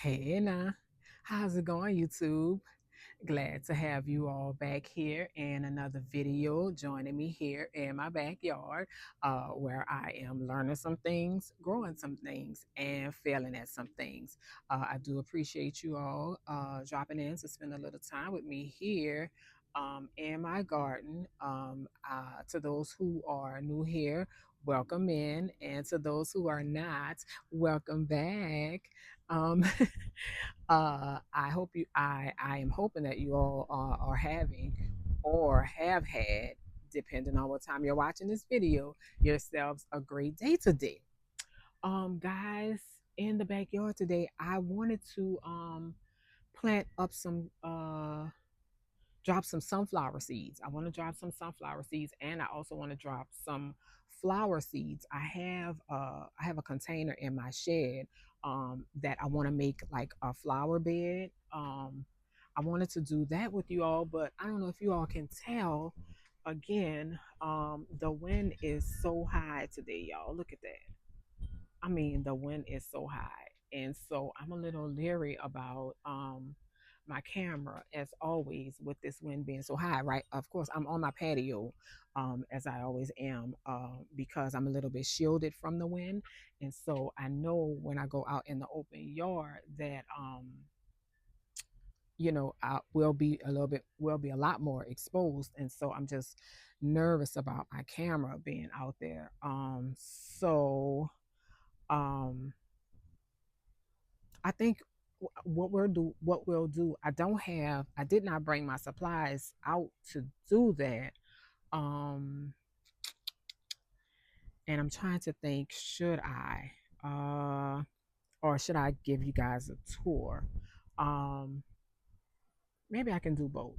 Hey now, how's it going, YouTube? Glad to have you all back here in another video, joining me here in my backyard, where I am learning some things, growing some things, and failing at some things. I do appreciate you all dropping in to spend a little time with me here in my garden. To those who are new here, welcome in, and to those who are not, welcome back. Um, I hope I am hoping that you all are having or have had, depending on what time you're watching this video, yourselves a great day today. Guys, in the backyard today, I wanted to plant up some drop some sunflower seeds. I want to drop some sunflower seeds, and I also want to drop some flower seeds. I have a container in my shed that I want to make like a flower bed. I wanted to do that with you all, but I don't know if you all can tell. Again, the wind is so high today, y'all. Look at that. I mean, the wind is so high. And so I'm a little leery about my camera, as always, with this wind being so high, right? Of course, I'm on my patio, as I always am, because I'm a little bit shielded from the wind. And so I know when I go out in the open yard that, I will be a lot more exposed. And so I'm just nervous about my camera being out there. Um, I think what we'll do. I did not bring my supplies out to do that. Um, and I'm trying to think, should I, or should I give you guys a tour? Um, Maybe I can do both.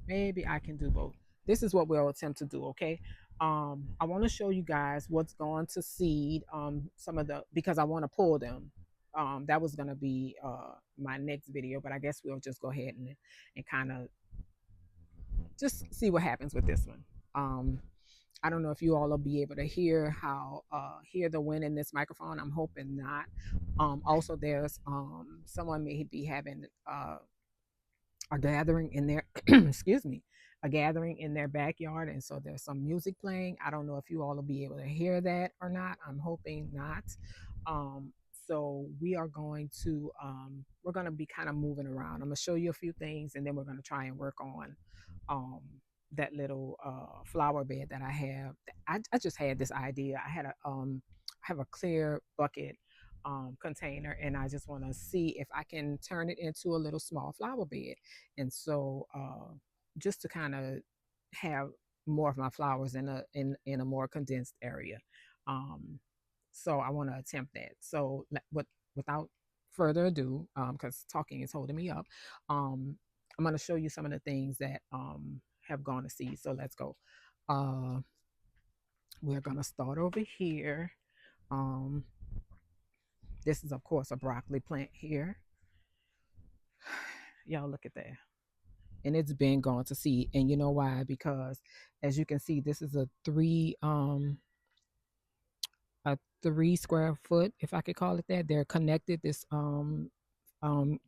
Maybe I can do both. This is what we'll attempt to do. Okay. I want to show you guys what's going to seed. Some of the because I want to pull them. That was gonna be my next video, but I guess we'll just go ahead and kind of just see what happens with this one. I don't know if you all will be able to hear the wind in this microphone. I'm hoping not. Also, there's someone may be having a gathering in their excuse me, a gathering in their backyard, and so there's some music playing. I don't know if you all will be able to hear that or not. I'm hoping not. um so we're going to be kind of moving around. I'm going to show you a few things, and then we're going to try and work on um that little flower bed that I have. I just had this idea. I have a clear bucket container, and I just want to see if I can turn it into a little small flower bed. And so just to kind of have more of my flowers in a more condensed area. um so I want to attempt that. So without further ado, because talking is holding me up, I'm going to show you some of the things that have gone to seed. So let's go. uh we're going to start over here. um this is, of course, a broccoli plant here. Y'all look at that. And it's been gone to seed. And you know why? Because as you can see, this is a 3 square foot, if I could call it that. They're connected.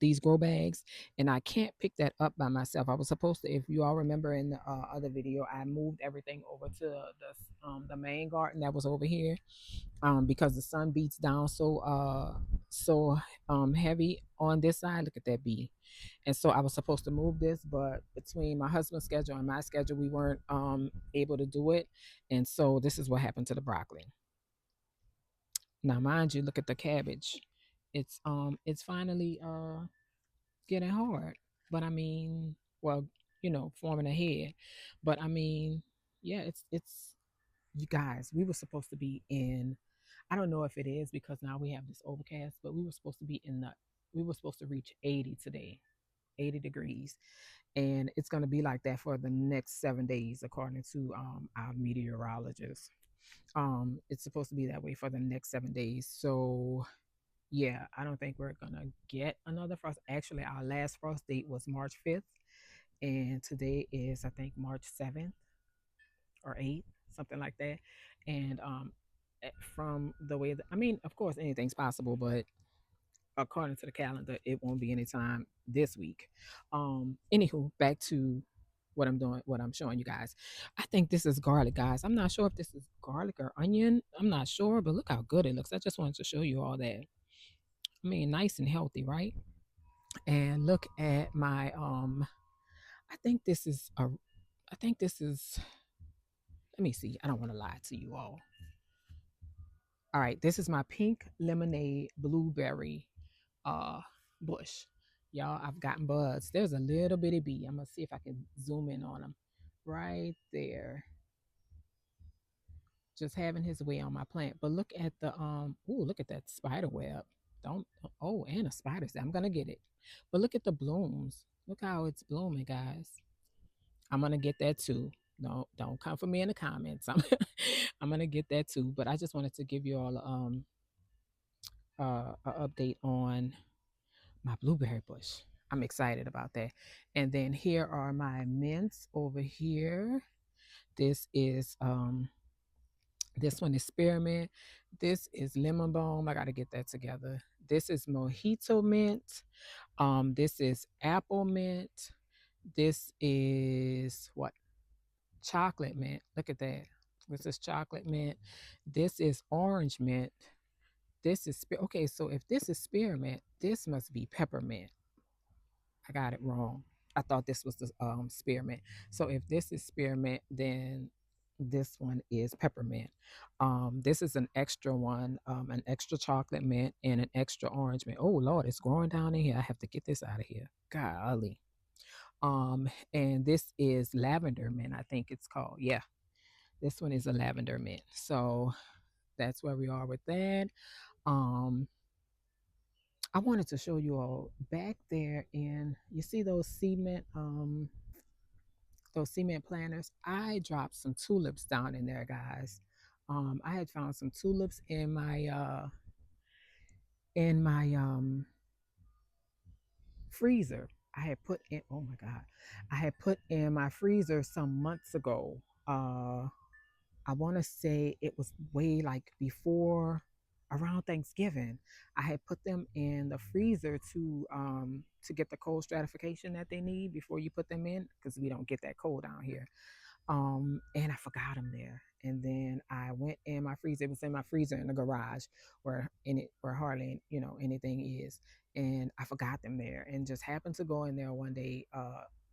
These grow bags, and I can't pick that up by myself. I was supposed to, if you all remember in the other video, I moved everything over to the main garden that was over here, because the sun beats down so heavy on this side. Look at that bee. And so I was supposed to move this, but between my husband's schedule and my schedule, we weren't able to do it. And so this is what happened to the broccoli. Now, mind you, look at the cabbage. It's finally getting hard. But I mean, well, forming a head. But I mean, yeah, it's you guys, we were supposed to be in, I don't know if it is because now we have this overcast, but we were supposed to reach 80 today, 80 degrees. And it's going to be like that for the next 7 days, according to our meteorologist. It's supposed to be that way for the next 7 days. So yeah, I don't think we're gonna get another frost. Actually, our last frost date was March 5th, and today is, I think, March 7th or 8th, something like that. And from the way that, I mean, of course, anything's possible, but according to the calendar, it won't be anytime this week. Anywho, back to what I'm doing, what I'm showing you guys. I think this is garlic, guys. I'm not sure if this is garlic or onion. I'm not sure, but look how good it looks. I just wanted to show you all that. I mean, nice and healthy, right? And look at my I think this is a I think this is, let me see. I don't want to lie to you all. All right, this is my pink lemonade blueberry uh bush. Y'all, I've gotten buds. There's a little bitty bee. I'm gonna see if I can zoom in on him. Right there. Just having his way on my plant. But look at the ooh, look at that spider web. Don't oh, and a spider. I'm gonna get it. But look at the blooms. Look how it's blooming, guys. I'm gonna get that too. Don't come for me in the comments. I'm gonna get that too. But I just wanted to give you all an update on my blueberry bush. I'm excited about that. And then here are my mints over here. This is this one is spearmint. This is lemon balm. I gotta get that together. This is mojito mint. This is apple mint. This is what? Chocolate mint. Look at that. This is chocolate mint. This is orange mint. This is okay. So if this is spearmint, this must be peppermint. I got it wrong. I thought this was the spearmint. So if this is spearmint, then this one is peppermint. This is an extra one, an extra chocolate mint and an extra orange mint. Oh Lord, it's growing down in here. I have to get this out of here. Golly. And this is lavender mint, I think it's called. Yeah, this one is a lavender mint. So that's where we are with that. Um, I wanted to show you all back there in, you see those cement planters. I dropped some tulips down in there, guys. I had found some tulips in my freezer. I had put in, oh my God, I had put in my freezer some months ago. I want to say it was way like before, around Thanksgiving. I had put them in the freezer to get the cold stratification that they need before you put them in, because we don't get that cold down here. And I forgot them there. And then I went in my freezer. It was in my freezer in the garage where hardly, anything is. And I forgot them there and just happened to go in there one day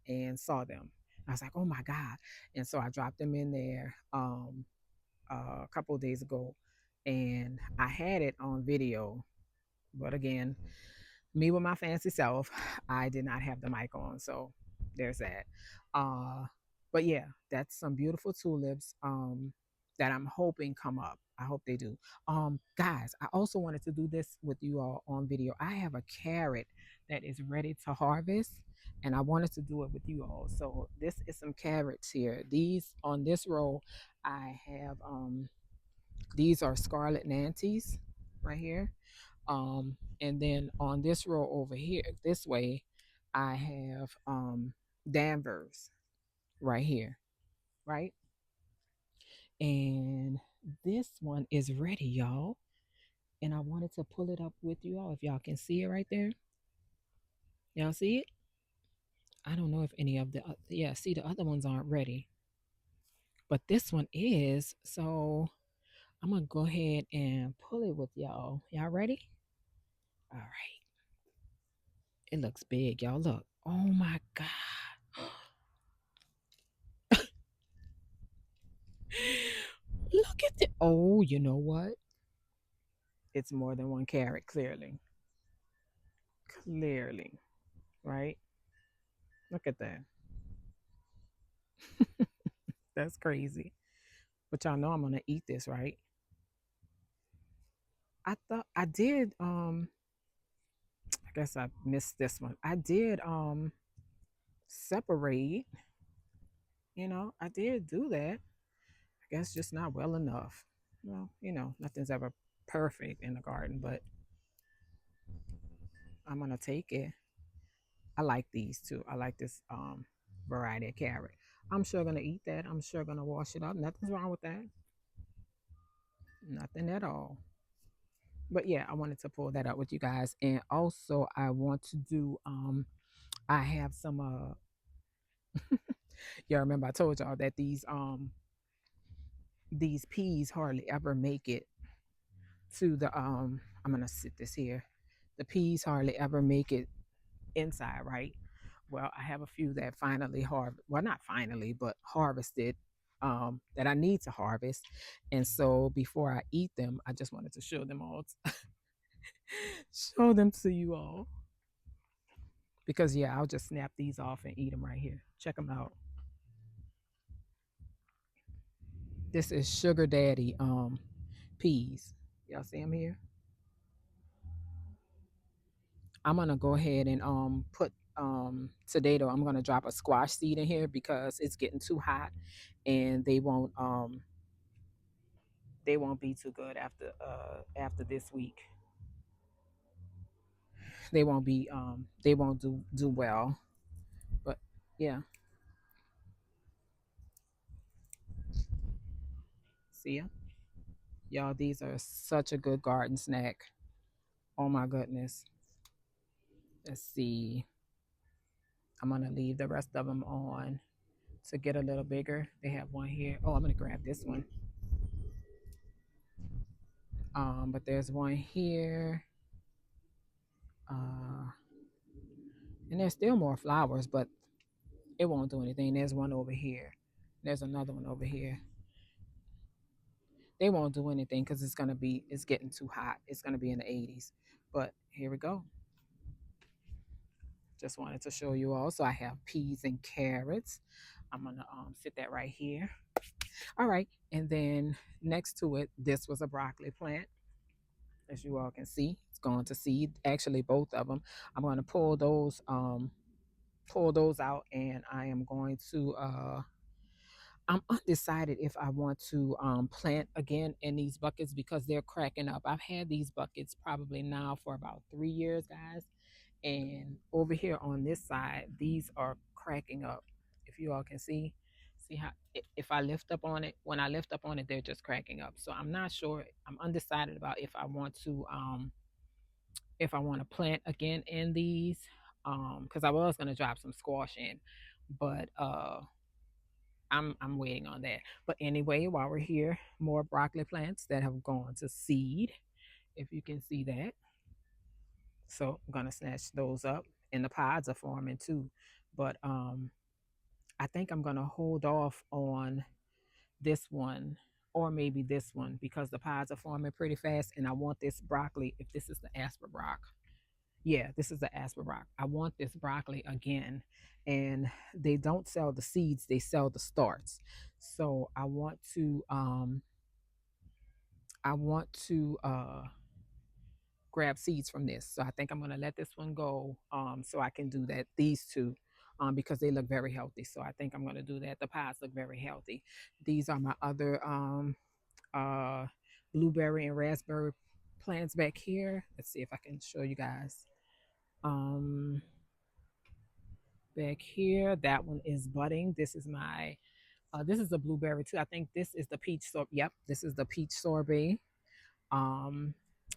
and saw them. I was like, oh my God. And so I dropped them in there a couple of days ago, and I had it on video. But again, me with my fancy self, I did not have the mic on. So there's that. Uh, but yeah, that's some beautiful tulips that I'm hoping come up. I hope they do. Guys, I also wanted to do this with you all on video. I have a carrot that is ready to harvest, and I wanted to do it with you all. So this is some carrots here. These on this row, I have these are scarlet nantes right here. And then on this row over here, this way, I have Danvers right here, right? And this one is ready, y'all. And I wanted to pull it up with you all if y'all can see it right there. Y'all see it? I don't know if any of the yeah, see the other ones aren't ready, but this one is. So I'm gonna go ahead and pull it with y'all. Y'all ready? All right. It looks big, y'all. Look. Oh my God. Look at it. Oh, you know what? It's more than one carrot, clearly. Clearly, right? Look at that. That's crazy. But y'all know I'm gonna eat this, right? I thought I did I guess I missed this one. I did separate, I did do that. I guess just not well enough. Well, nothing's ever perfect in the garden, but I'm gonna take it. I like these too. I like this variety of carrot. I'm sure gonna eat that. I'm sure gonna wash it up. Nothing's wrong with that. Nothing at all. But yeah, I wanted to pull that up with you guys. And also I want to do I have some yeah, remember I told y'all that these peas hardly ever make it to the I'm gonna sit this here. The peas hardly ever make it inside, right? Well, I have a few that finally well, not finally, but harvested, that I need to harvest. And so before I eat them, I just wanted to show them all, show them to you all. Because yeah, I'll just snap these off and eat them right here. Check them out. This is Sugar Daddy peas. Y'all see them here? I'm gonna go ahead and put today though I'm gonna drop a squash seed in here because it's getting too hot and they won't be too good after this week. They won't do well. But yeah, see ya. Y'all, these are such a good garden snack. Oh my goodness. Let's see. I'm gonna leave the rest of them on to get a little bigger. They have one here. Oh, I'm gonna grab this one. But there's one here. Uh, and there's still more flowers, but it won't do anything. There's one over here. There's another one over here. They won't do anything because it's getting too hot. It's gonna be in the 80s. But here we go. Just wanted to show you all. So I have peas and carrots. I'm gonna sit that right here. All right, and then next to it, this was a broccoli plant. As you all can see, it's going to seed. Actually, both of them. I'm going to pull those out, and I am going to. I'm undecided if I want to plant again in these buckets because they're cracking up. I've had these buckets probably now for about 3 years, guys, and over here on this side, these are cracking up. If you all can see how if I lift up on it, when I lift up on it, they're just cracking up. So I'm not sure. I'm undecided about if I want to plant again in these, because I was gonna drop some squash in, but I'm waiting on that. But anyway, while we're here, more broccoli plants that have gone to seed, if you can see that. So I'm gonna snatch those up, and the pods are forming too. But I think I'm gonna hold off on this one or maybe this one because the pods are forming pretty fast, and I want this broccoli. If this is the asperbrock, yeah, this is the asperbrock. I want this broccoli again, and they don't sell the seeds; they sell the starts. So I want to grab seeds from this. So I think I'm gonna let this one go, so I can do that. These two, because they look very healthy. So I think I'm gonna do that. The pies look very healthy. These are my other uh, blueberry and raspberry plants back here. Let's see if I can show you guys. Um, Back here, that one is budding. This is a blueberry too. I think this is the peach sorbet. Yep, this is the peach sorbet. Um,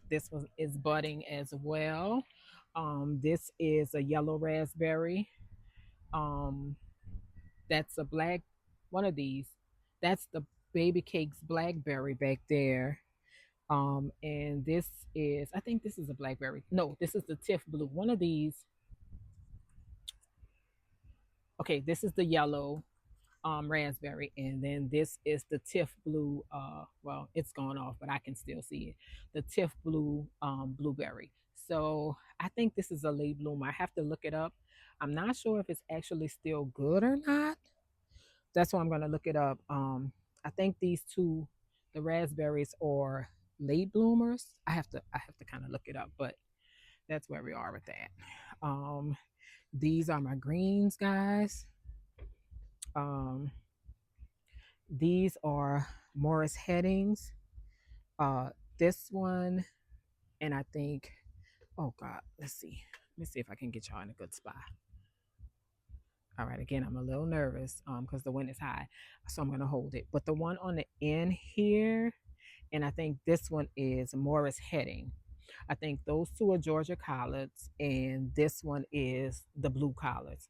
this one is budding as well. This is a yellow raspberry. Um, that's a black one of these. That's the baby cakes blackberry back there. And this is I think this is a blackberry. No, this is the Tiff blue. One of these. Okay, this is the yellow raspberry, and then this is the Tiff blue. Well, it's gone off, but I can still see it. The Tiff blue blueberry. So I think this is a late bloomer. I have to look it up. I'm not sure if it's actually still good or not. That's why I'm gonna look it up. I think these two, the raspberries, are late bloomers. I have to kind of look it up, but that's where we are with that. These are my greens, guys. Um, these are Morris Headings. Uh, this one, and I think, oh God, let's see. Let me see if I can get y'all in a good spot. All right, again, I'm a little nervous because the wind is high, so I'm gonna hold it. But the one on the end here and I think this one is Morris Heading. I think those two are Georgia collards, and this one is the blue collards.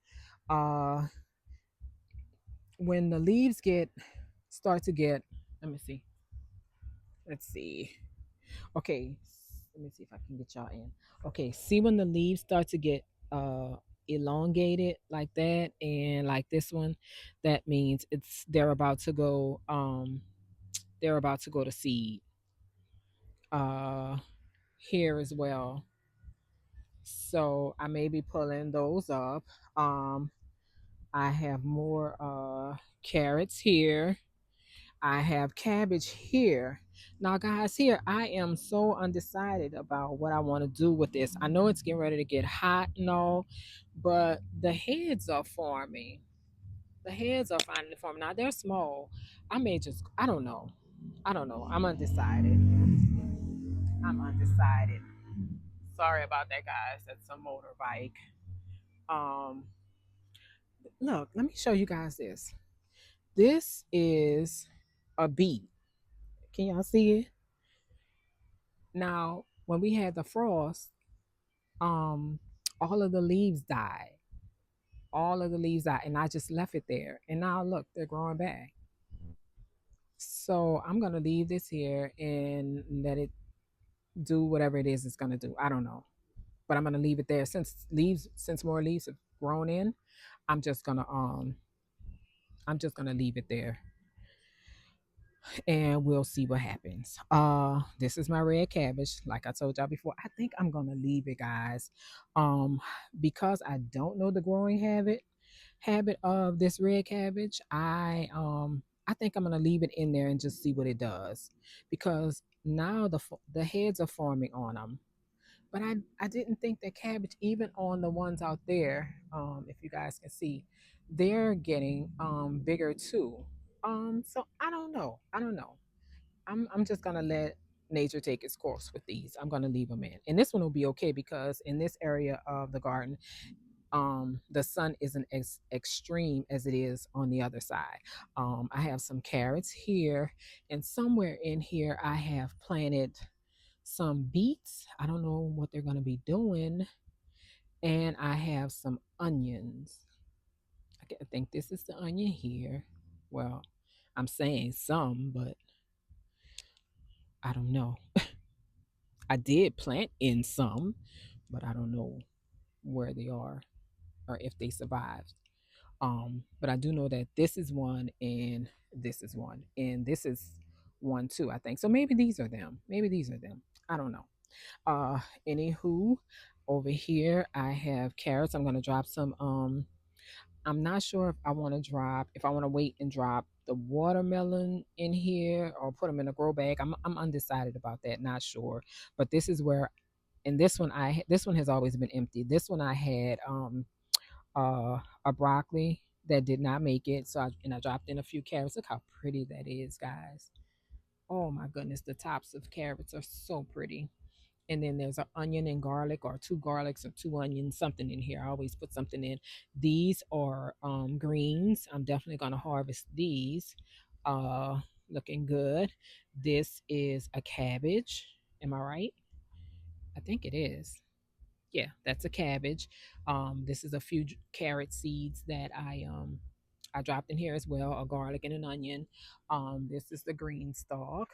Uh, when the leaves get start to get, let me see, let's see. Okay, let me see if I can get y'all in. Okay, see when the leaves start to get uh elongated like that, and like this one, that means it's they're about to go to seed. Uh, here as well. So I may be pulling those up. Um, I have more carrots here. I have cabbage here. Now, guys, here I am so undecided about what I want to do with this. I know it's getting ready to get hot and all, but the heads are forming. The heads are finally forming. Now they're small. I may just, I don't know. I don't know. I'm undecided. I'm undecided. Sorry about that, guys. That's a motorbike. Um, Look, let me show you guys this. This is a beet. Can y'all see it? Now, when we had the frost, um, all of the leaves died. All of the leaves died, and I just left it there. And now look, they're growing back. So I'm gonna leave this here and let it do whatever it is it's gonna do. I don't know, but I'm gonna leave it there since more leaves have grown in. I'm just gonna um I'm just gonna leave it there and we'll see what happens. This is my red cabbage. Like I told y'all before, I think I'm gonna leave it, guys. Because I don't know the growing habit of this red cabbage. I think I'm gonna leave it in there and just see what it does, because now the heads are forming on them. But I didn't think that cabbage, even on the ones out there, if you guys can see, they're getting bigger too. So I don't know. I don't know. I'm just gonna let nature take its course with these. I'm gonna leave them in, and this one will be okay because in this area of the garden, the sun isn't as extreme as it is on the other side. I have some carrots here, and somewhere in here I have planted some beets. I don't know what they're gonna be doing, and I have some onions. I think this is the onion here. Well, I'm saying some, but I don't know. I did plant in some, but I don't know where they are or if they survived. But I do know that this is one and this is one, and this is one too, I think. So maybe these are them. Maybe these are them. I don't know. Uh Anywho, over here I have carrots. I'm gonna drop some I'm not sure if I want to wait and drop the watermelon in here or put them in a grow bag. I'm undecided about that, not sure. But this is where, and this one has always been empty. This one I had a broccoli that did not make it, and I dropped in a few carrots. Look how pretty that is, guys. Oh my goodness, the tops of carrots are so pretty. And then there's an onion and garlic, or two garlics or two onions, something in here. I always put something in. These are greens. I'm definitely going to harvest these. Uh, Looking good. This is a cabbage. Am I right? I think it is. Yeah, that's a cabbage. This is a few carrot seeds that I dropped in here as well, a garlic and an onion. This is the green stalk.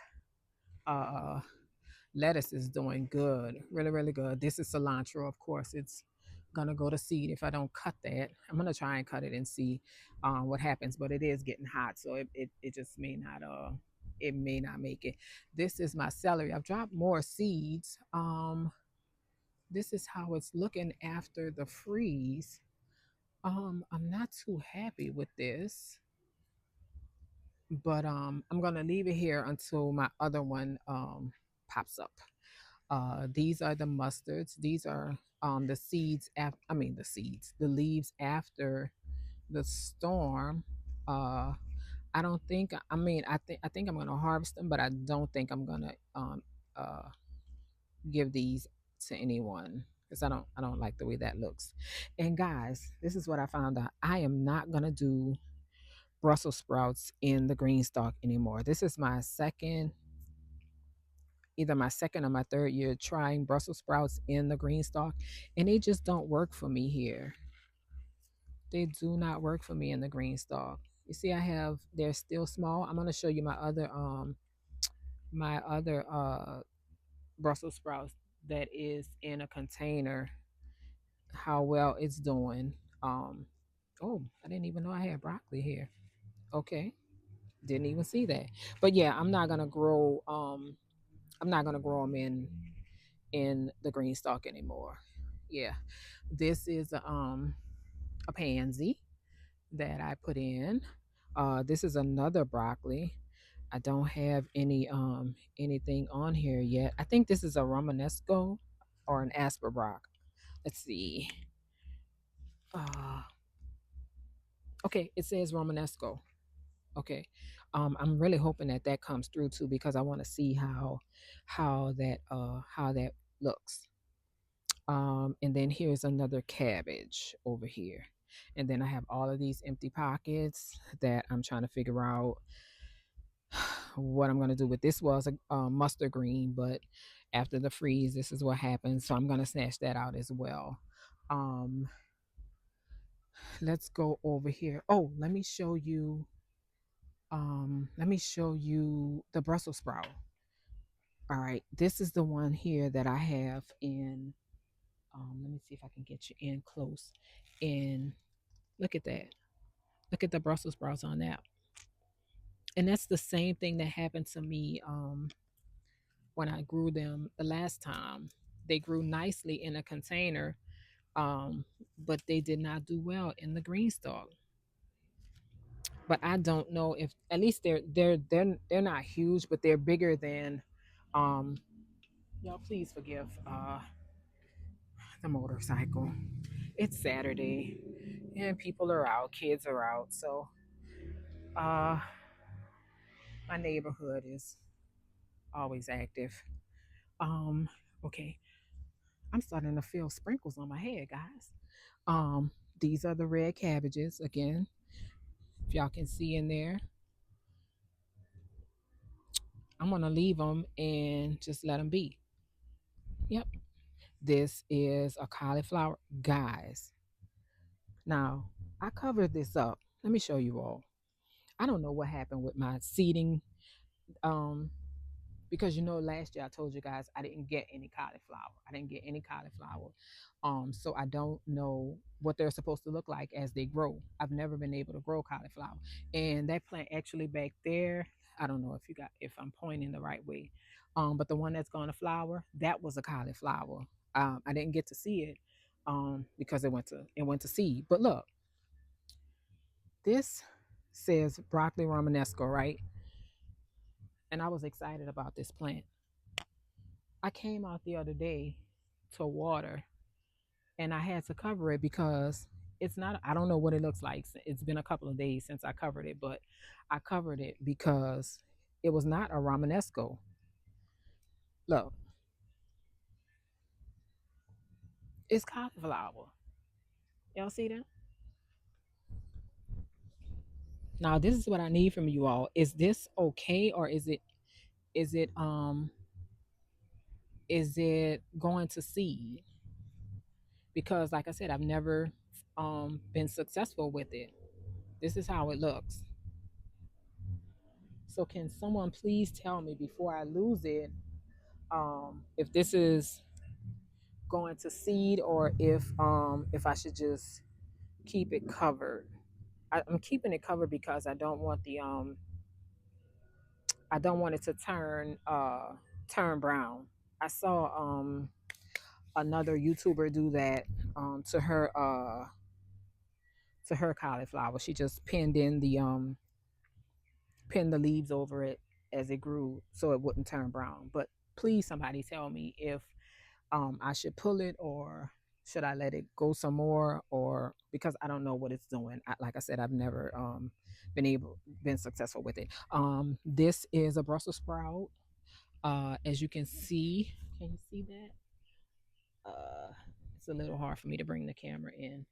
Uh, Lettuce is doing good, really, really good. This is cilantro, of course. It's gonna go to seed if I don't cut that. I'm gonna try and cut it and see what happens. But it is getting hot, so it just may not make it. This is my celery. I've dropped more seeds. This is how it's looking after the freeze. I'm not too happy with this, but I'm gonna leave it here until my other one pops up. These are the mustards. These are the seeds. The leaves after the storm. Uh, I don't think. I think I'm gonna harvest them, but I don't think I'm gonna uh, give these to anyone because I don't like the way that looks. And guys, this is what I found out. I am not gonna do Brussels sprouts in the green stalk anymore. This is my second. either my second or my third year trying Brussels sprouts in the green stalk, and they just don't work for me here. They do not work for me in the green stalk. You see, they're still small. I'm gonna show you my other Brussels sprouts that is in a container, how well it's doing. Um, oh, I didn't even know I had broccoli here. Okay, didn't even see that. But yeah, I'm not gonna grow them in the green stalk anymore. Yeah, this is a pansy that I put in. This is another broccoli. I don't have anything on here yet. I think this is a Romanesco or an Asperbrock. Let's see. Uh, okay, it says Romanesco. Okay, I'm really hoping that that comes through too because I want to see how that looks. And then here's another cabbage over here, and then I have all of these empty pockets that I'm trying to figure out what I'm gonna do with. This was a mustard green, but after the freeze, this is what happens. So I'm gonna snatch that out as well. Um, let's go over here. Oh, let me show you the Brussels sprout. All right, this is the one here that I have in. Let me see if I can get you in close. And look at that. Look at the Brussels sprouts on that. And that's the same thing that happened to me when I grew them the last time. They grew nicely in a container, um, but they did not do well in the green stalk. But I don't know if at least they're not huge, but they're bigger than. Um, y'all, please forgive the motorcycle. It's Saturday, and people are out, kids are out, so uh, my neighborhood is always active. Um, okay, I'm starting to feel sprinkles on my head, guys. Um, these are the red cabbages again. If y'all can see in there, I'm gonna leave them and just let them be. Yep, this is a cauliflower, guys. Now I covered this up. Let me show you all. I don't know what happened with my seeding. Um, because last year I told you guys I didn't get any cauliflower. I didn't get any cauliflower. So I don't know what they're supposed to look like as they grow. I've never been able to grow cauliflower. And that plant actually back there, I don't know if I'm pointing the right way. But the one that's gonna flower, that was a cauliflower. I didn't get to see it because it went to seed. But look, this says broccoli romanesco, right? And I was excited about this plant. I came out the other day to water and I had to cover it because it's not, I don't know what it looks like. It's been a couple of days since I covered it, but I covered it because it was not a Romanesco. Look, it's cauliflower. Y'all see that? Now this is what I need from you all. Is this okay or is it is it going to seed? Because like I said, I've never been successful with it. This is how it looks. So can someone please tell me before I lose it, if this is going to seed or if I should just keep it covered? I'm keeping it covered because I don't want it to turn brown. I saw another YouTuber do that to her cauliflower. She just pinned the leaves over it as it grew so it wouldn't turn brown. But please, somebody tell me if I should pull it or should I let it go some more, or because I don't know what it's doing. Like I said, I've never been successful with it. This is a Brussels sprout. As you can you see that? It's a little hard for me to bring the camera in.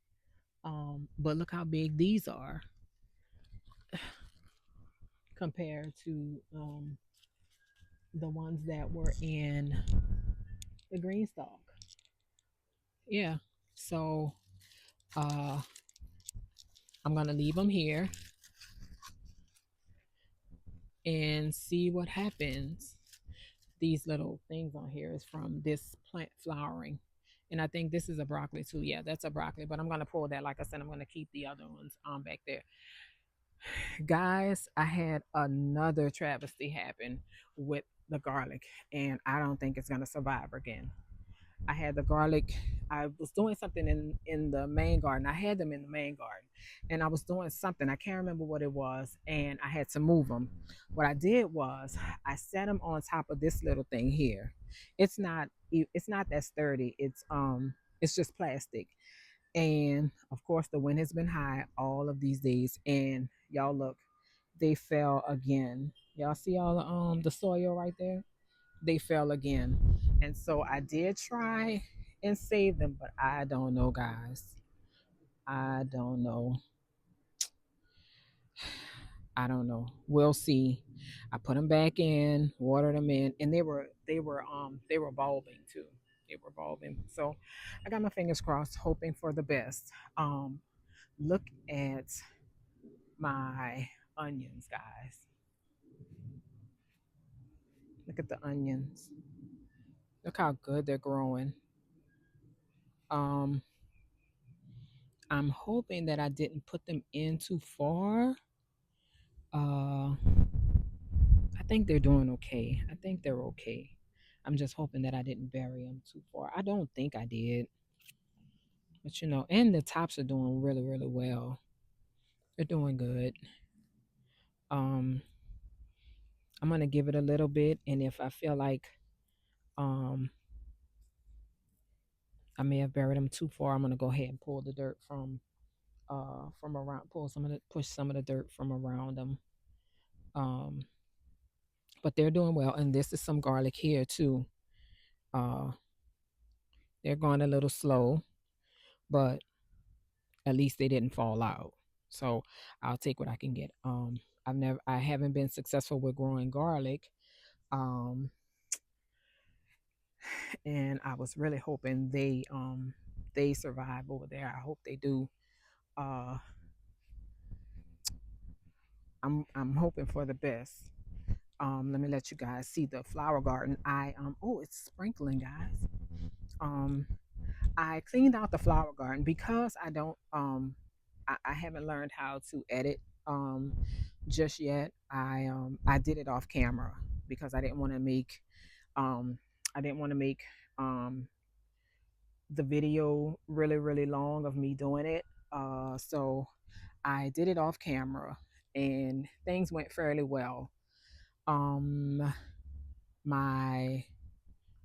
But look how big these are compared to the ones that were in the green stalk. Yeah. So uh I'm gonna leave them here and see what happens. These little things on here is from this plant flowering. And I think this is a broccoli too. Yeah, that's a broccoli. But I'm gonna pull that. Like I said, I'm gonna keep the other ones back there. Guys, I had another travesty happen with the garlic, and I don't think it's gonna survive again. I had the garlic. I was doing something in the main garden. I had them in the main garden, and I was doing something. I can't remember what it was, and I had to move them. What I did was I set them on top of this little thing here. It's not that sturdy. It's just plastic. And of course, the wind has been high all of these days. And y'all look, they fell again. Y'all see all the soil right there? They fell again. And so I did try and save them, but I don't know, guys. I don't know. I don't know. We'll see. I put them back in, watered them in, and they were bulbing too. They were bulbing. So I got my fingers crossed, hoping for the best. Look at my onions, guys. Look at the onions. Look how good they're growing. Um, I'm hoping that I didn't put them in too far. Uh, I think they're doing okay. I think they're okay. I'm just hoping that I didn't bury them too far. I don't think I did, but and the tops are doing really, really well. They're doing good. Um, I'm gonna give it a little bit, and if I feel like um I may have buried them too far, I'm gonna go ahead and pull the dirt from around, push some of the dirt from around them. Um, but they're doing well, and this is some garlic here too. Uh, they're going a little slow, but at least they didn't fall out. So I'll take what I can get. I haven't been successful with growing garlic. Um, and I was really hoping they survive over there. I hope they do. Uh, I'm hoping for the best. Let me let you guys see the flower garden. Oh, it's sprinkling, guys. Um, I cleaned out the flower garden because I haven't learned how to edit just yet. I did it off camera because um I didn't want to make um the video really, really long of me doing it. So I did it off camera, and things went fairly well. Um my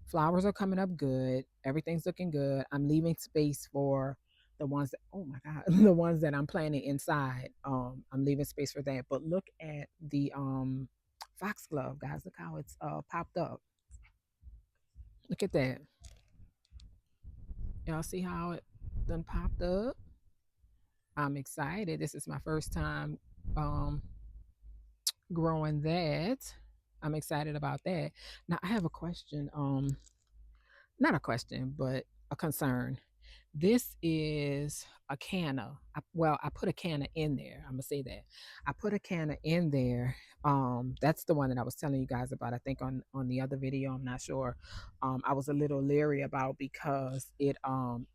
flowers are coming up good. Everything's looking good. I'm leaving space for the ones that, oh my God, the ones that I'm planting inside. I'm leaving space for that. But look at the foxglove, guys. Look how it's popped up. Look at that. Y'all see how it done popped up? I'm excited. This is my first time um growing that. I'm excited about that. Now I have a question. Not a question, but a concern. This is a canna. Well, I put a canna in there. I'm gonna say that I put a canna in there. That's the one that I was telling you guys about. I think on the other video. I'm not sure. I was a little leery about because it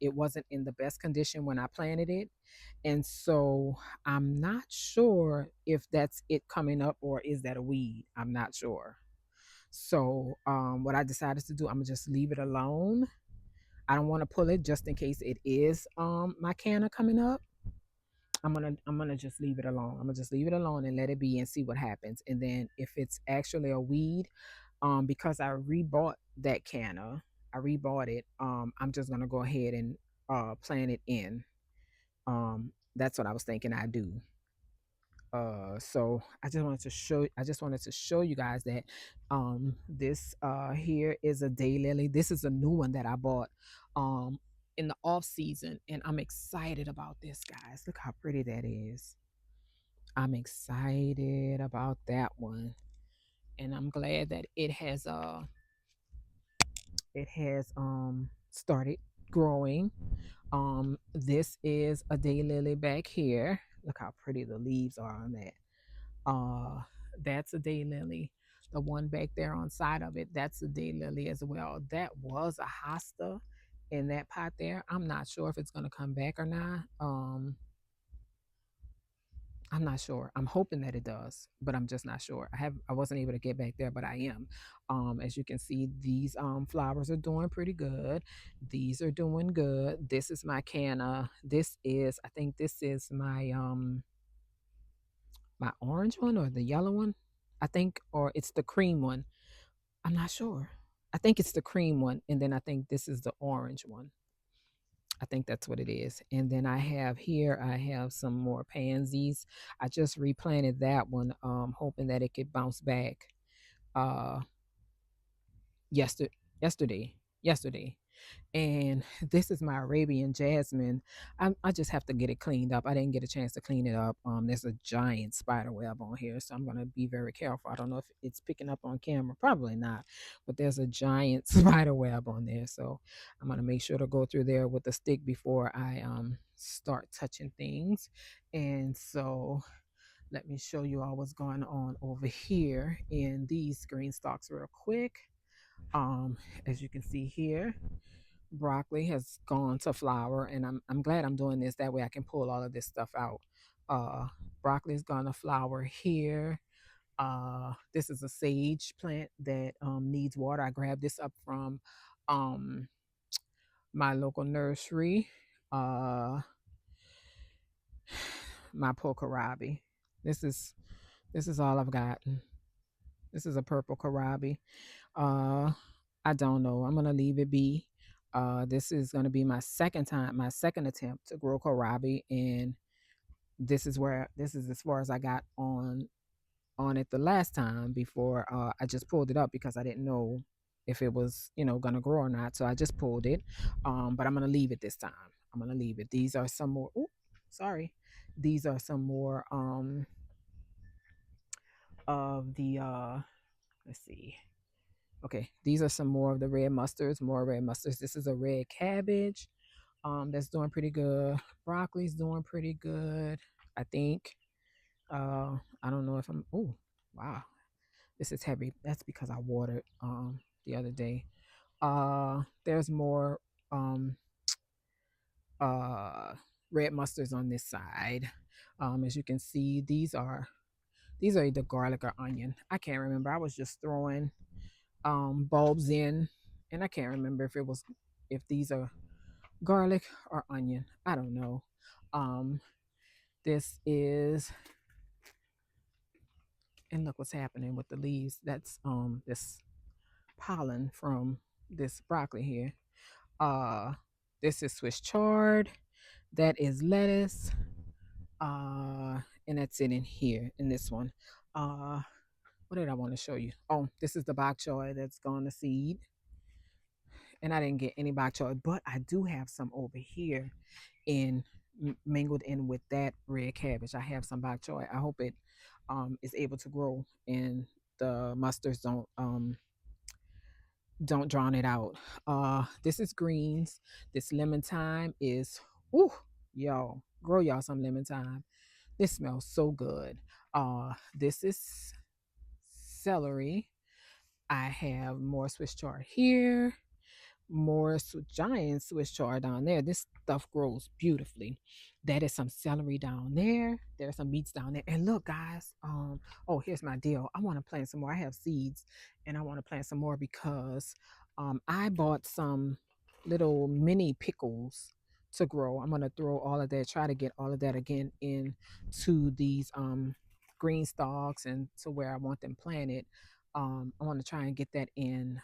wasn't in the best condition when I planted it, and so I'm not sure if that's it coming up or is that a weed. I'm not sure. So what I decided to do, I'm gonna just leave it alone. I don't want to pull it just in case it is my canna coming up. I'm gonna just leave it alone. I'm gonna just leave it alone and let it be and see what happens. And then if it's actually a weed, because I rebought that canna, I rebought it. I'm just gonna go ahead and plant it in. That's what I was thinking I do. So I just wanted to show you guys that this here is a daylily. This is a new one that I bought um in the off season, and I'm excited about this, guys. Look how pretty that is. I'm excited about that one. and I'm glad that it has started growing. This is a daylily back here. Look how pretty the leaves are on that. That's a daylily. The one back there on side of it, that's a daylily as well. That was a hosta in that pot there. I'm not sure if it's gonna come back or not. I'm not sure. I'm hoping that it does, but I'm just not sure. I wasn't able to get back there, but I am. As you can see, these flowers are doing pretty good. These are doing good. This is my canna. This is I think this is my orange one or the yellow one. I think or it's the cream one. I'm not sure. I think it's the cream one and then I think this is the orange one. I think that's what it is. And then I have some more pansies. I just replanted that one, hoping that it could bounce back uh yesterday yesterday. Yesterday. And this is my Arabian jasmine. I just have to get it cleaned up. I didn't get a chance to clean it up. There's a giant spider web on here, so I'm gonna be very careful. I don't know if it's picking up on camera, probably not, but there's a giant spider web on there, so I'm gonna make sure to go through there with a stick before I start touching things. And so let me show you all what's going on over here in these green stalks real quick. As you can see here, broccoli has gone to flower, and I'm glad I'm doing this, that way I can pull all of this stuff out. uh Broccoli's gonna flower here. This is a sage plant that needs water. I grabbed this up from um my local nursery. uh my pulkarabi. This is all I've gotten. This is a purple karabi. uh I don't know. I'm gonna leave it be. This is gonna be my second attempt to grow kohlrabi, and this is as far as I got on it the last time before I just pulled it up because I didn't know if it was gonna grow or not. So I just pulled it. But I'm gonna leave it this time. I'm gonna leave it. These are some more. Ooh, sorry. These are some more of the let's see. Okay, these are some more of the red mustards, more red mustards. This is a red cabbage that's doing pretty good. Broccoli's doing pretty good, I think. I don't know if I'm oh wow. This is heavy. That's because I watered the other day. There's more um uh red mustards on this side. As you can see, these are either garlic or onion. I can't remember. I was just throwing bulbs in, and I can't remember if these are garlic or onion. I don't know. Um, this is and look what's happening with the leaves. That's this pollen from this broccoli here. Uh, this is Swiss chard. That is lettuce. And that's it in here in this one. Uh, what did I want to show you? Oh, this is the bok choy that's gone to seed, and I didn't get any bok choy, but I do have some over here in mingled in with that red cabbage. I have some bok choy. I hope it is able to grow and the mustards don't drown it out. This is greens. This lemon thyme is ooh, y'all grow y'all some lemon thyme. This smells so good. This is celery. I have more Swiss chard here, more giant Swiss chard down there. This stuff grows beautifully. That is some celery down there. There's some beets down there. And look, guys, oh, here's my deal. I want to plant some more. I have seeds and I want to plant some more because I bought some little mini pickles to grow. I'm gonna throw all of that, try to get all of that again into these green stalks and to where I want them planted. I want to try and get that in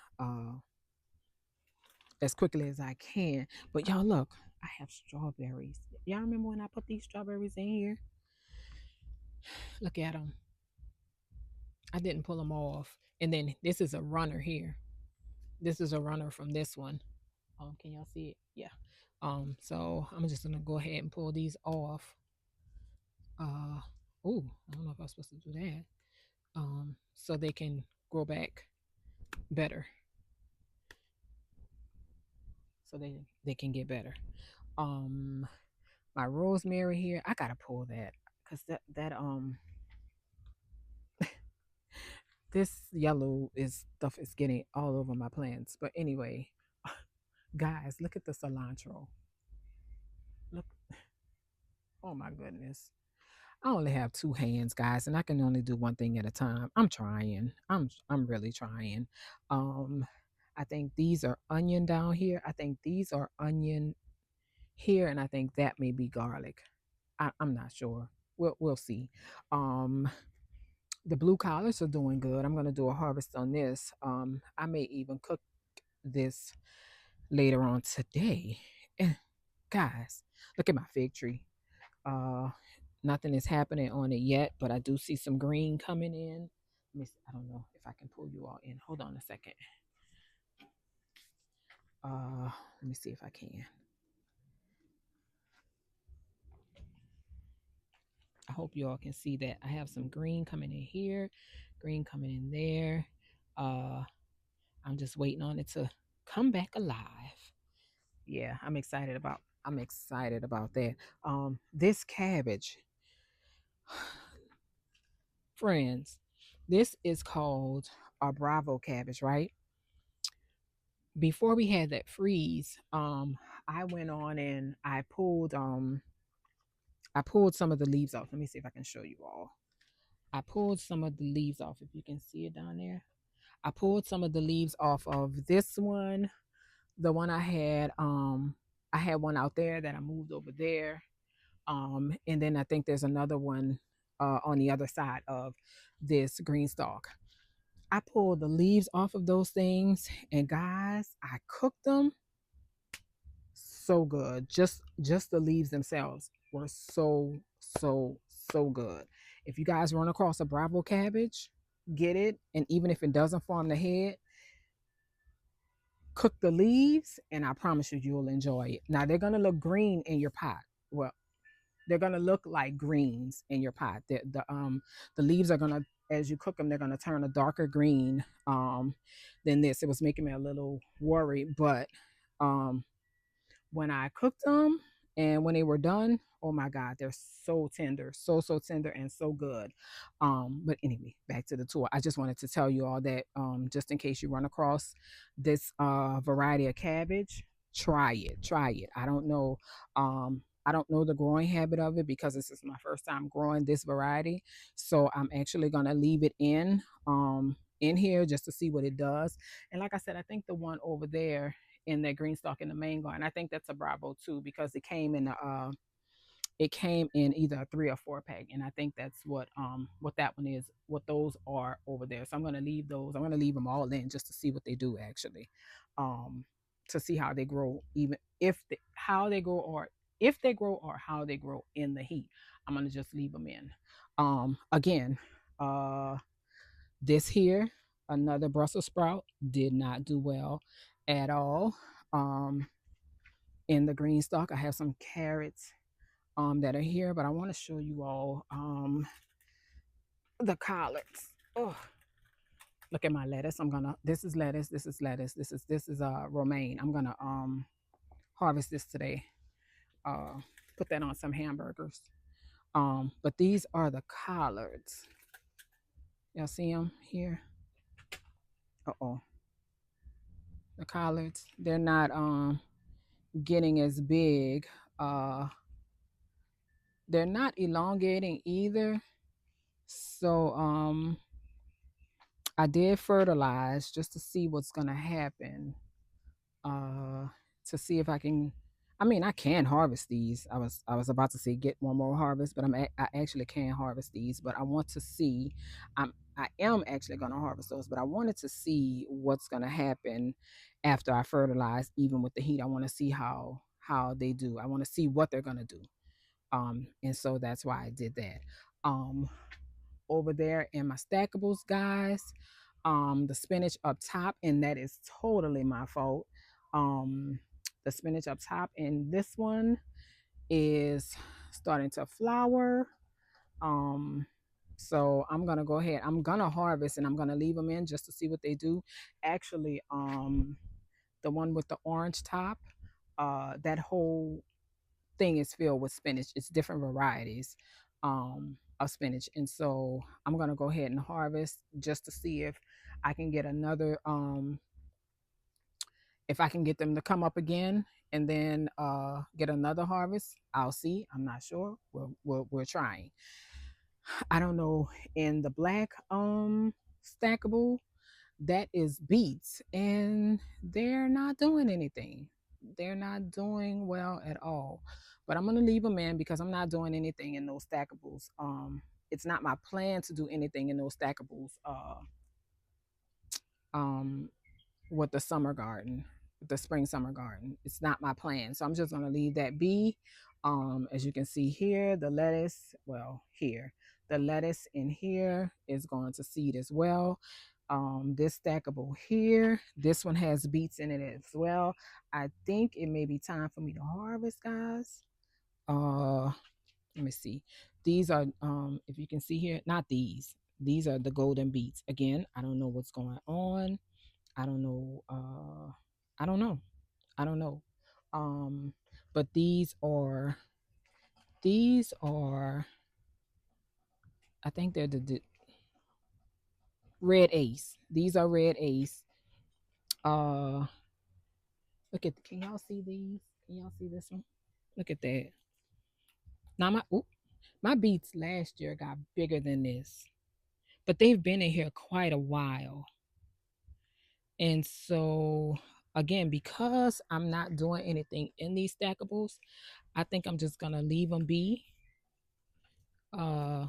as quickly as I can. But y'all, look, I have strawberries. Y'all remember when I put these strawberries in here? Look at them. I didn't pull them off. And then this is a runner here. This is a runner from this one. Can y'all see it? Yeah. So I'm just gonna go ahead and pull these off. Oh, I don't know if I'm supposed to do that. So they can grow back better, so they can get better. Um, my rosemary here, I gotta pull that because that this yellow is stuff is getting all over my plants. But anyway, guys, look at the cilantro. Look, oh my goodness. I only have two hands, guys, and I can only do one thing at a time. I'm trying. I'm really trying. Um, I think these are onion down here. I think these are onion here, and I think that may be garlic. I'm not sure. We'll see. Um, the blue collards are doing good. I'm gonna do a harvest on this. I may even cook this later on today. And guys, look at my fig tree. Uh, nothing is happening on it yet, but I do see some green coming in. Let me see. I don't know if I can pull you all in. Hold on a second. Let me see if I can. I hope you all can see that. I have some green coming in here, green coming in there. Uh, I'm just waiting on it to come back alive. Yeah, I'm excited about that. This cabbage, friends, this is called a Bravo cabbage, right? Before we had that freeze, I went on and I pulled some of the leaves off. Let me see if I can show you all. I pulled some of the leaves off. If you can see it down there, I pulled some of the leaves off of this one. The one I had one out there that I moved over there. And then I think there's another one on the other side of this green stalk. I pulled the leaves off of those things, and guys, I cooked them so good. Just the leaves themselves were so good. If you guys run across a Bravo cabbage, get it, and even if it doesn't form the head, cook the leaves, and I promise you, you'll enjoy it. Now they're gonna look green in your pot. Well, they're gonna look like greens in your pot. The leaves are gonna, as you cook them, they're gonna turn a darker green than this. It was making me a little worried, but um when I cooked them and when they were done, oh my God, they're so tender, so tender and so good. But anyway, back to the tour. I just wanted to tell you all that just in case you run across this variety of cabbage, try it. I don't know the growing habit of it because this is my first time growing this variety. So I'm actually gonna leave it in here just to see what it does. And like I said, I think the one over there in that green stalk in the mango, and I think that's a Bravo too because it came in either a 3 or 4 pack, and I think that's what that one is, what those are over there. So I'm gonna leave those. I'm gonna leave them all in just to see what they do actually, um, to see how they grow, even if how they grow or if they grow or how they grow in the heat. I'm gonna just leave them in. Again, uh, this here, another Brussels sprout, did not do well at all. Um, in the green stalk, I have some carrots that are here, but I want to show you all the collards. Oh, look at my lettuce. This is lettuce, this is lettuce, this is romaine. I'm gonna harvest this today. Uh Put that on some hamburgers. But these are the collards. Y'all see them here? Uh-oh. The collards. They're not getting as big. Uh they're not elongating either. So I did fertilize just to see what's gonna happen. Uh to see if I can, I mean I can harvest these. I was about to say get one more harvest, but I actually can harvest these, but I want to see, I am actually gonna harvest those, but I wanted to see what's gonna happen after I fertilize, even with the heat. I want to see how they do. I want to see what they're gonna do. And so that's why I did that. Um Over there in my stackables, guys, the spinach up top, and that is totally my fault. Um the spinach up top and this one is starting to flower. Um So I'm gonna go ahead. I'm gonna harvest and I'm gonna leave them in just to see what they do. Actually, the one with the orange top, that whole thing is filled with spinach. It's different varieties of spinach, and so I'm gonna go ahead and harvest just to see if I can get another if I can get them to come up again and then get another harvest. I'll see. I'm not sure. We're trying. I don't know. In the black stackable, that is beets, and they're not doing anything. They're not doing well at all. But I'm gonna leave them in because I'm not doing anything in those stackables. It's not my plan to do anything in those stackables. Um, with the summer garden, the spring summer garden. It's not my plan. So I'm just gonna leave that be. As you can see here, the lettuce, well, here, the lettuce in here is going to seed as well. This stackable here, this one has beets in it as well. I think it may be time for me to harvest, guys. Uh, Let me see. These are, if you can see here, not these. These are the golden beets. Again, I don't know what's going on. I don't know. I don't know. I don't know. Um, but these are I think they're the red ace. These are red ace. Uh, Look at. Can y'all see these? Can y'all see this one? Look at that. Now my beets last year got bigger than this, but they've been in here quite a while, and so again, because I'm not doing anything in these stackables, I think I'm just gonna leave them be. Uh,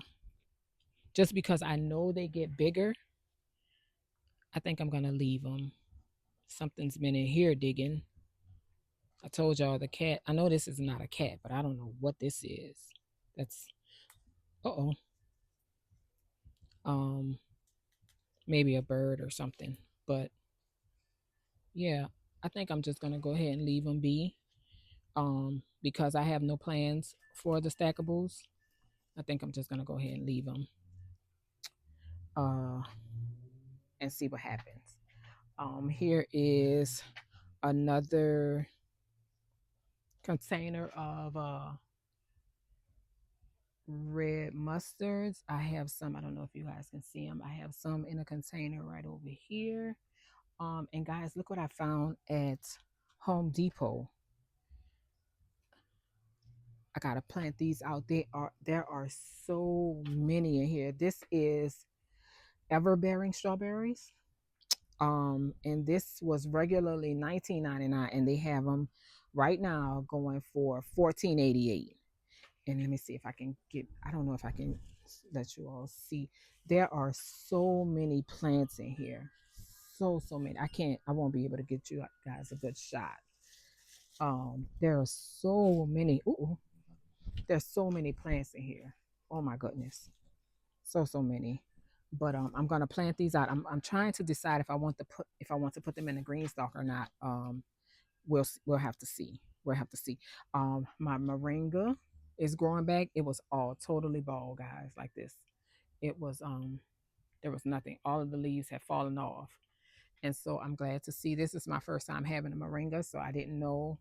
just because I know they get bigger, I think I'm gonna leave them. Something's been in here digging. I told y'all the cat. I know this is not a cat, but I don't know what this is. That's oh, um, maybe a bird or something. But yeah, I think I'm just gonna go ahead and leave them be. Because I have no plans for the stackables. I think I'm just gonna go ahead and leave them. Uh, and see what happens. Here is another container of red mustards. I have some. I don't know if you guys can see them. I have some in a container right over here. And guys, look what I found at Home Depot. I gotta plant these out. There are so many in here. This is ever-bearing strawberries. And this was regularly $19.99, and they have them right now going for $14.88. And let me see if I can get. I don't know if I can let you all see. There are so many plants in here, so many. I can't. I won't be able to get you guys a good shot. There are so many. Ooh, there's so many plants in here. Oh my goodness, so many. But I'm gonna plant these out. I'm trying to decide if I want to put them in the green stalk or not. We'll have to see. We'll have to see. My moringa is growing back. It was all totally bald, guys, like this. It was there was nothing. All of the leaves had fallen off. And so I'm glad to see this is my first time having a moringa, so I didn't know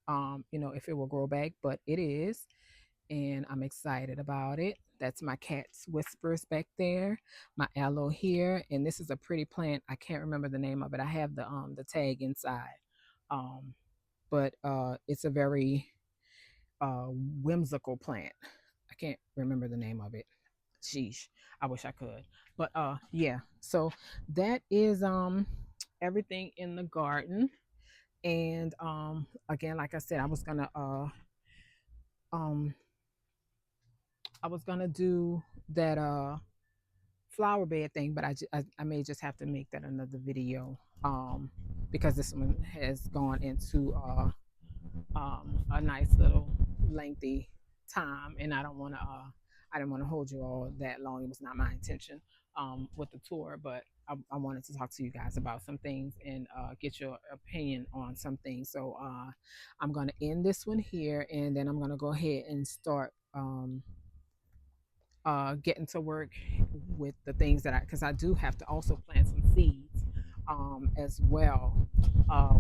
if it will grow back, but it is, and I'm excited about it. That's my cat's whispers back there, my aloe here, and this is a pretty plant. I can't remember the name of it. I have the tag inside. Um but it's a very whimsical plant. I can't remember the name of it. Sheesh. I wish I could. But yeah. So that is everything in the garden. And again, like I said, um I was gonna do that flower bed thing, but I may just have to make that another video because this one has gone into a nice little lengthy time, and I didn't want to hold you all that long. It was not my intention with the tour, but I wanted to talk to you guys about some things and get your opinion on some things. So I'm going to end this one here, and then I'm going to go ahead and start getting to work with the things that because I do have to also plant some seeds as well.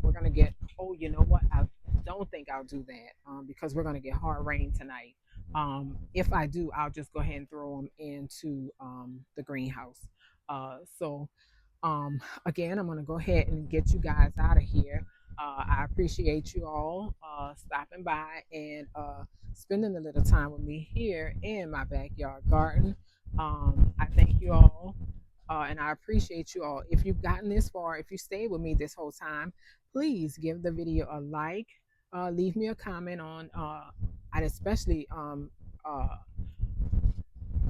We're gonna get. Oh, you know what? I don't think I'll do that because we're gonna get hard rain tonight. If I do, I'll just go ahead and throw them into the greenhouse. So again, I'm gonna go ahead and get you guys out of here. I appreciate you all stopping by and spending a little time with me here in my backyard garden. I thank you all and I appreciate you all. If you've gotten this far, if you stayed with me this whole time, please give the video a like, leave me a comment on, I'd especially uh,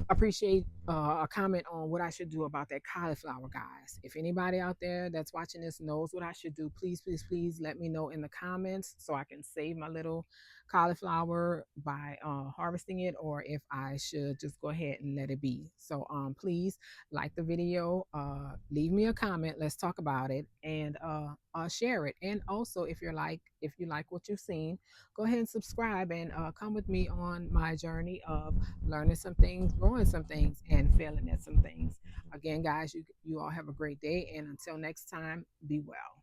appreciate a comment on what I should do about that cauliflower, guys. If anybody out there that's watching this knows what I should do, please, please, please let me know in the comments so I can save my little cauliflower by harvesting it, or if I should just go ahead and let it be. So please like the video, leave me a comment. Let's talk about it, and share it. And also, if you like what you've seen, go ahead and subscribe and come with me on my journey of learning some things, growing some things, and failing at some things. Again, guys, you all have a great day, and until next time, be well.